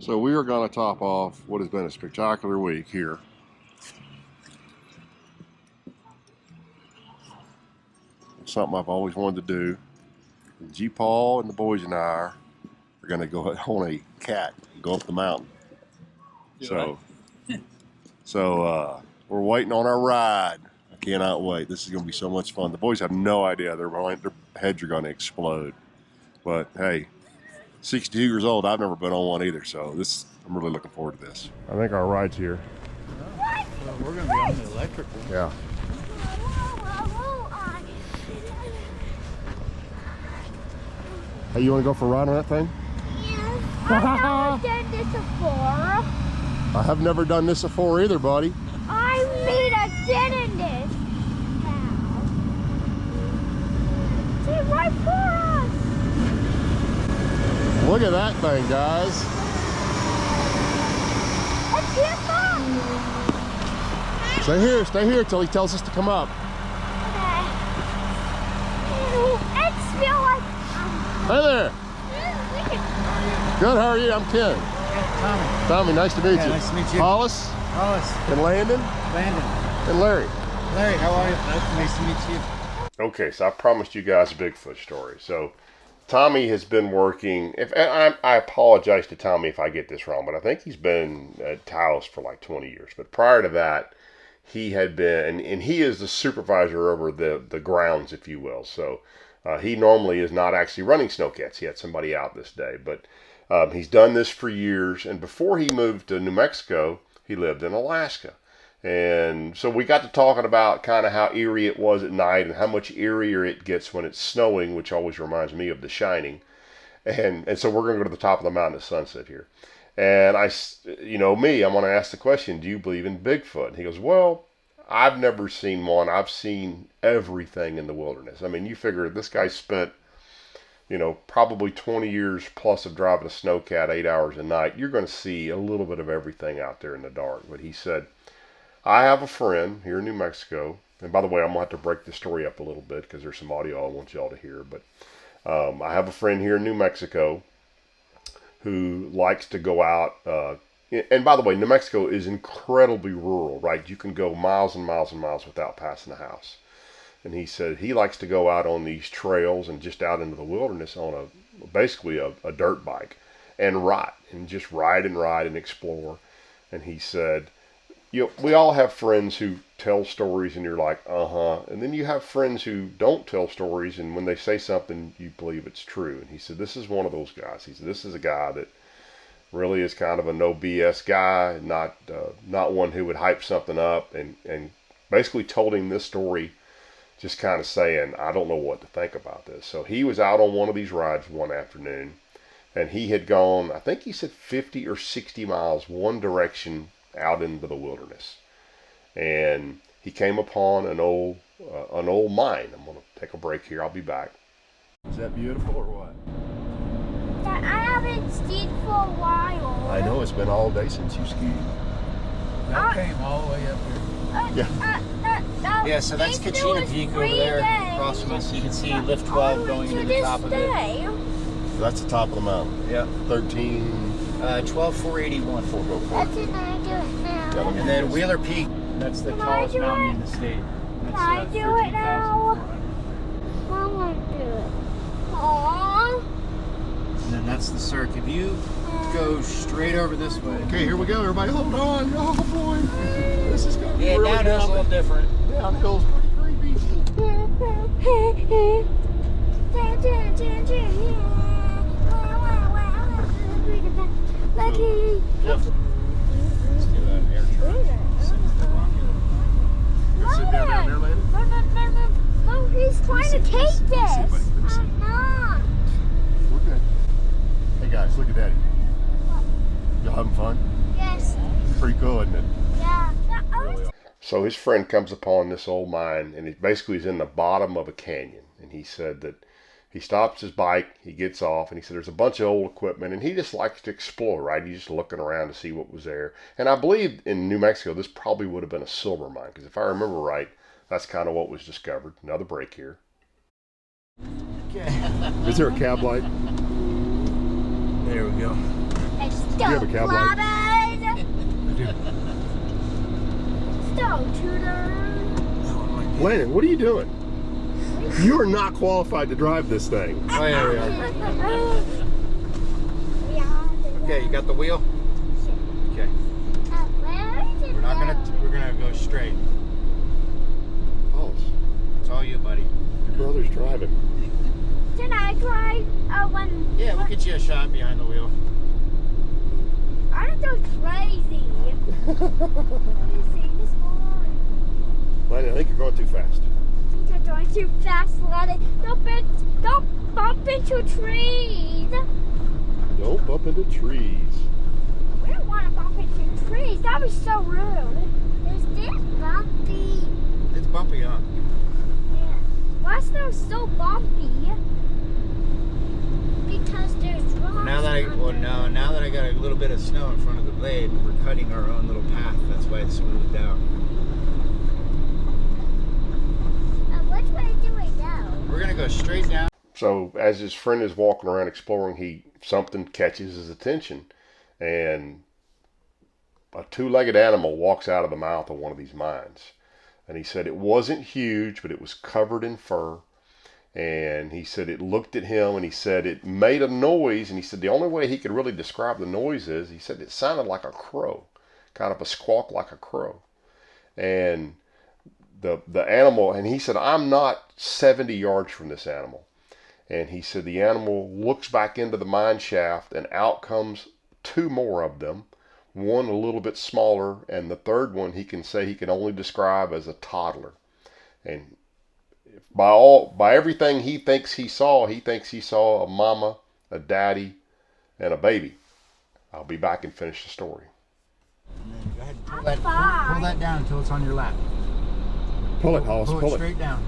So we are going to top off what has been a spectacular week here. It's something I've always wanted to do. G. Paul and the boys and I are going to go on a cat and go up the mountain. So we're waiting on our ride. I cannot wait. This is going to be so much fun. The boys have no idea. Their heads are going to explode. But hey, 62 years old, I've never been on one either, so I'm really looking forward to this. I think our ride's here. Well, we're going to be on the electric one. Yeah. Hey, you want to go for a ride on that thing? Yes. I've never done this before. I have never done this before either, buddy. I made a dent in this. See, right for us. Look at that thing, guys. It's here fun. Stay here till he tells us to come up. Okay. It's feel like Hey there. Good, how are you? I'm Ken. Tommy. Tommy, nice to meet you. Nice to meet you. Hollis. Hollis. And Landon. Landon. And Larry. Larry, how are you? Nice to meet you. Okay, so I promised you guys a Bigfoot story. So Tommy has been working, I apologize to Tommy if I get this wrong, but I think he's been at Taos for like 20 years. But prior to that, he had been, and he is the supervisor over the grounds, if you will. So he normally is not actually running Snowcats. He had somebody out this day, but he's done this for years. And before he moved to New Mexico, he lived in Alaska. And so we got to talking about kind of how eerie it was at night and how much eerier it gets when it's snowing, which always reminds me of The Shining. And so we're going to go to the top of the mountain at sunset here. And I'm going to ask the question, do you believe in Bigfoot? And he goes, well, I've never seen one. I've seen everything in the wilderness. I mean, you figure this guy spent, probably 20 years plus of driving a Snowcat 8 hours a night. You're going to see a little bit of everything out there in the dark. But he said, I have a friend here in New Mexico. And by the way, I'm going to have to break the story up a little bit because there's some audio I want y'all to hear. But I have a friend here in New Mexico who likes to go out. And by the way, New Mexico is incredibly rural, right? You can go miles and miles and miles without passing a house. And he said he likes to go out on these trails and just out into the wilderness on basically a dirt bike and ride and explore. And he said, we all have friends who tell stories and you're like, and then you have friends who don't tell stories, and when they say something, you believe it's true. And he said, this is one of those guys. He said, this is a guy that really is kind of a no BS guy, not one who would hype something up, and basically told him this story just kind of saying, I don't know what to think about this. So he was out on one of these rides one afternoon, and he had gone, I think he said 50 or 60 miles one direction out into the wilderness. And he came upon an old mine. I'm going to take a break here. I'll be back. Is that beautiful or what? I haven't skied for a while. I know, it's been all day since you skied. That came all the way up here. Yeah, so that's Kachina Peak over there across from us. You can see Lift 12 going into the top of it. So that's the top of the mountain. Yeah. 12,481. 12,481. That's what I do it now. And then Wheeler Peak, that's the tallest mountain in the state. Can I do it now? I want to do it. Aww. And then that's the Cirque. If you go straight over this way. Okay, here we go. Everybody hold on. Oh, boy. This is going to be really downhill's a little different. Downhill's pretty creepy. Let's do an air truck. Sit down there, Landon. No, he's trying to take this. I'm not. We're good. Hey guys, look at Daddy. Y'all having fun? Yes. Pretty cool, isn't it? Yeah. So his friend comes upon this old mine, and it basically is in the bottom of a canyon. And he said that he stops his bike, he gets off, and he said there's a bunch of old equipment, and he just likes to explore, right? He's just looking around to see what was there. And I believe in New Mexico, this probably would have been a silver mine, because if I remember right, that's kind of what was discovered. Another break here. Okay. Is there a cab light? There we go. you have a cab light? I do. Stop, Tudor. Landon, what are you doing? You are not qualified to drive this thing. Oh, yeah, we are. Okay, you got the wheel? Okay. We're gonna go straight. Oh, It's all you, buddy. your brother's driving. Can I drive one? Yeah, we'll get you a shot behind the wheel. I'm so crazy. Crazy, this boy. Landon, I think you're going too fast. I think you're going too fast, Lenny. Don't bump into trees. Don't bump into trees. We don't want to bump into trees. That was so rude. Is this bumpy? It's bumpy, huh? Yeah. Why is there so bumpy? Because there's rocks. Now that I got a little bit of snow in front of the blade, we're cutting our own little path. That's why it's smoothed out. Which way do we go? We're gonna go straight down. So as his friend is walking around exploring, something catches his attention, and a two-legged animal walks out of the mouth of one of these mines. And he said it wasn't huge, but it was covered in fur. And he said it looked at him, and he said it made a noise. And he said the only way he could really describe the noise is, he said it sounded like a crow, kind of a squawk like a crow. And the animal, and he said, I'm not 70 yards from this animal. And he said the animal looks back into the mine shaft, and out comes two more of them. One a little bit smaller, and the third one he can only describe as a toddler. And by everything he thinks he saw a mama, a daddy, and a baby. I'll be back and finish the story. And then go ahead and pull that down until it's on your lap. Pull it, Hollis, pull it straight down.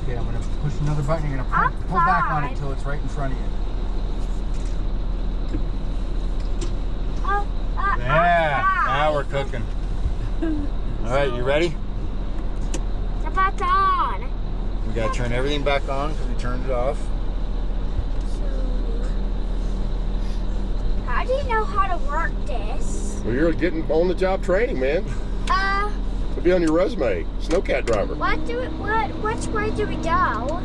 Okay, I'm going to push another button. You're going to pull back on it until it's right in front of you. Yeah, now we're cooking. All right, you ready? The back on. We got to turn everything back on because we turned it off. How do you know how to work this? Well, you're getting on-the-job training, man. It'll be on your resume. Snowcat driver. Which way do we go?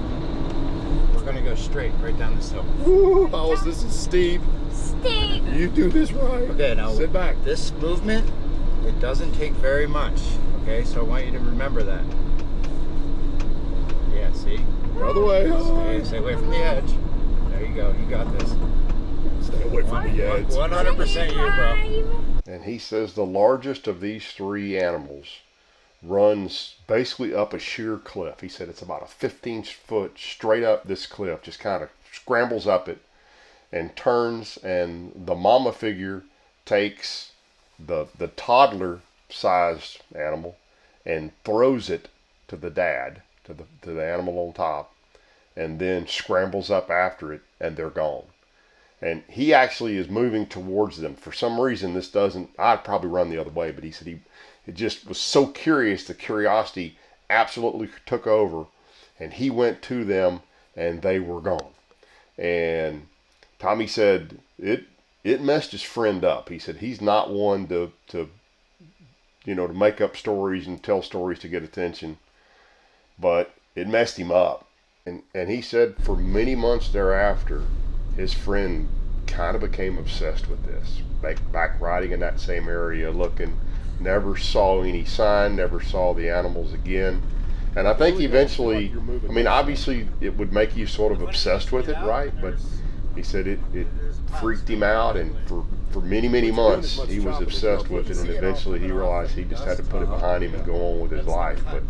We're going to go straight right down this hill. Woo, Hollis, this is Steve. Steve. You do this right. Okay, now sit back. This movement, it doesn't take very much. Okay, so I want you to remember that. Yeah, see? Other way. Stay away from the edge. There you go. You got this. Stay away from the edge. 100% you, bro. And he says the largest of these three animals runs basically up a sheer cliff. He said it's about a 15-foot straight up this cliff, just kind of scrambles up it and turns, and the mama figure takes the toddler-sized animal and throws it to the dad, to the animal on top, and then scrambles up after it, and they're gone. And he actually is moving towards them. For some reason, this doesn't, I'd probably run the other way, but he said it just was so curious, the curiosity absolutely took over, and he went to them, and they were gone. And Tommy said it messed his friend up. He said he's not one to make up stories and tell stories to get attention, but it messed him up. And he said for many months thereafter, his friend kind of became obsessed with this. Back riding in that same area, looking, never saw any sign, never saw the animals again. And I think eventually, I mean, obviously it would make you sort of obsessed with it, right? But he said it freaked him out, and for many, many months he was obsessed with it, and eventually he realized he just had to put it behind him and go on with his life. But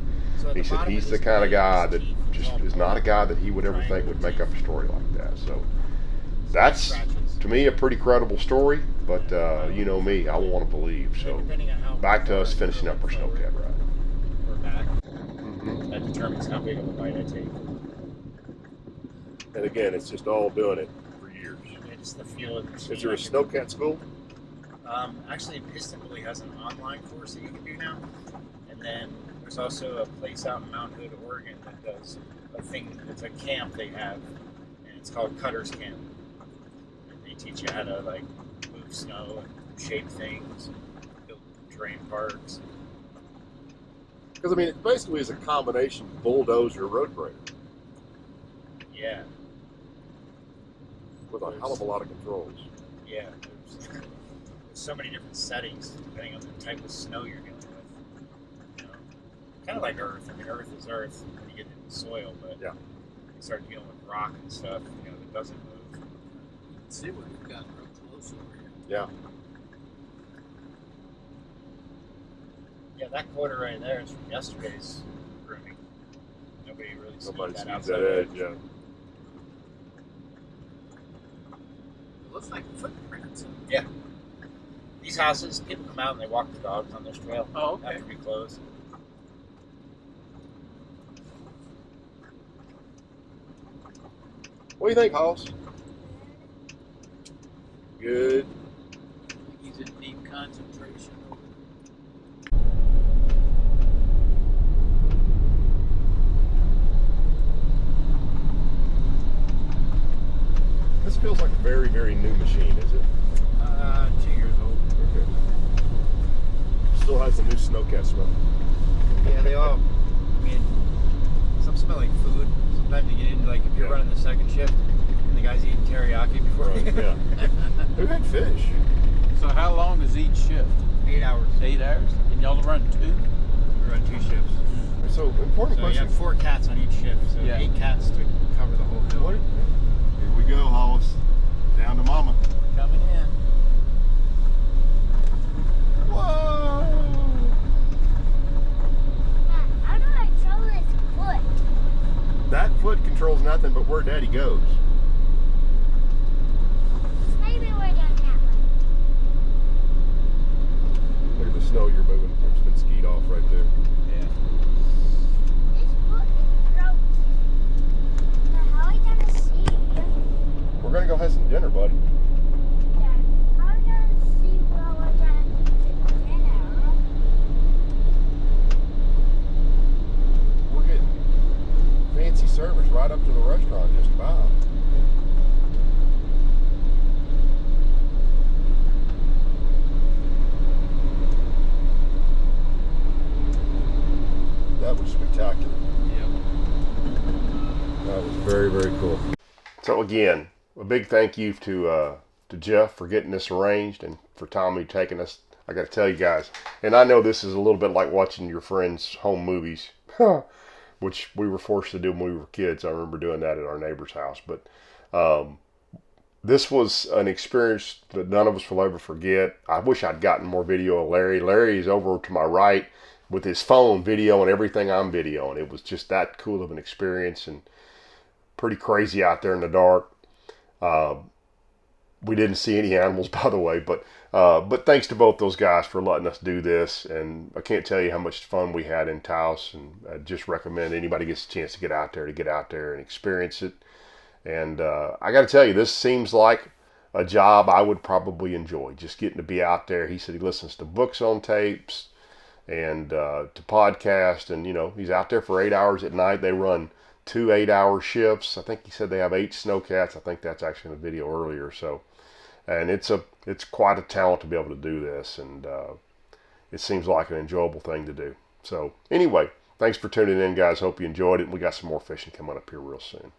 he said he's the kind of guy that just is not a guy that he would ever think would make up a story like that. So that's, to me, a pretty credible story, but you know me, I want to believe. So back to us finishing up our Snowcat ride. We're back. That determines how big of a bite I take. And again, it's just all doing it for years. It's the feel of the Is there a Snowcat school? Actually, Piston Bully has an online course that you can do now. And then there's also a place out in Mount Hood, Oregon that does a thing, it's a camp they have, and it's called Cutter's Camp. And teach you how to like move snow and shape things, build terrain parks. Because I mean, it basically is a combination bulldozer road grader Yeah, with a hell of a lot of controls. yeah. There's so many different settings depending on the type of snow you're dealing with. You know, kind of like Earth. I mean, Earth is Earth when you get into the soil, but Yeah. you start dealing with rock and stuff, you know, that doesn't move. Let's see what we've got real close over here. Yeah. Yeah, that quarter right there is from yesterday's grooming. Nobody really Nobody sees that sees outside. that edge. Yeah. It looks like footprints. These houses, people come out and they walk the dogs on this trail Oh, okay. after we close. What do you think, Hoss? Good. He's in deep concentration. This feels like a very, very new machine, is it? 2 years old. Okay. Still has the new Snowcat smell. Yeah, they all, I mean, some smell like food. Sometimes you get into, like, if you're Yeah. running the second shift and the guy's eating teriyaki before Right, you. yeah. Who had fish? So how long is each shift? 8 hours. 8 hours? And y'all run 2? We run 2 shifts. So, important So you question. have 4 cats on each shift, so Yeah. 8 cats to cover the whole hill. What? Here we go, Hollis. Down to mama. Coming in. Whoa! How do I control this foot? That foot controls nothing but where Daddy goes. Maybe we're done that one. Look at the snow you're moving. It's been skied off right there. Yeah. This foot is broken. Now, how are we gonna see? We're gonna go have some dinner, buddy. Dad, how are we gonna see where we're gonna get dinner? We're getting fancy service right up to the restaurant, just about. That was spectacular. Yep. That was very, very cool. So again, a big thank you to Jeff for getting this arranged and for Tommy taking us. I got to tell you guys, and I know this is a little bit like watching your friends' home movies, which we were forced to do when we were kids. I remember doing that at our neighbor's house. But this was an experience that none of us will ever forget. I wish I'd gotten more video of Larry. Larry is over to my right with his phone videoing everything I'm videoing. It was just that cool of an experience and pretty crazy out there in the dark. We didn't see any animals, by the way, but thanks to both those guys for letting us do this. And I can't tell you how much fun we had in Taos, and I just recommend anybody gets a chance to get out there and experience it. And I got to tell you, this seems like a job I would probably enjoy, just getting to be out there. He said he listens to books on tapes and to podcasts, and he's out there for 8 hours at night. They run 2 8-hour shifts. I think he said they have 8 snowcats. I think that's actually in the video earlier. So, and it's quite a talent to be able to do this, and it seems like an enjoyable thing to do. So anyway, thanks for tuning in, guys. Hope you enjoyed it. And we got some more fishing coming up here real soon.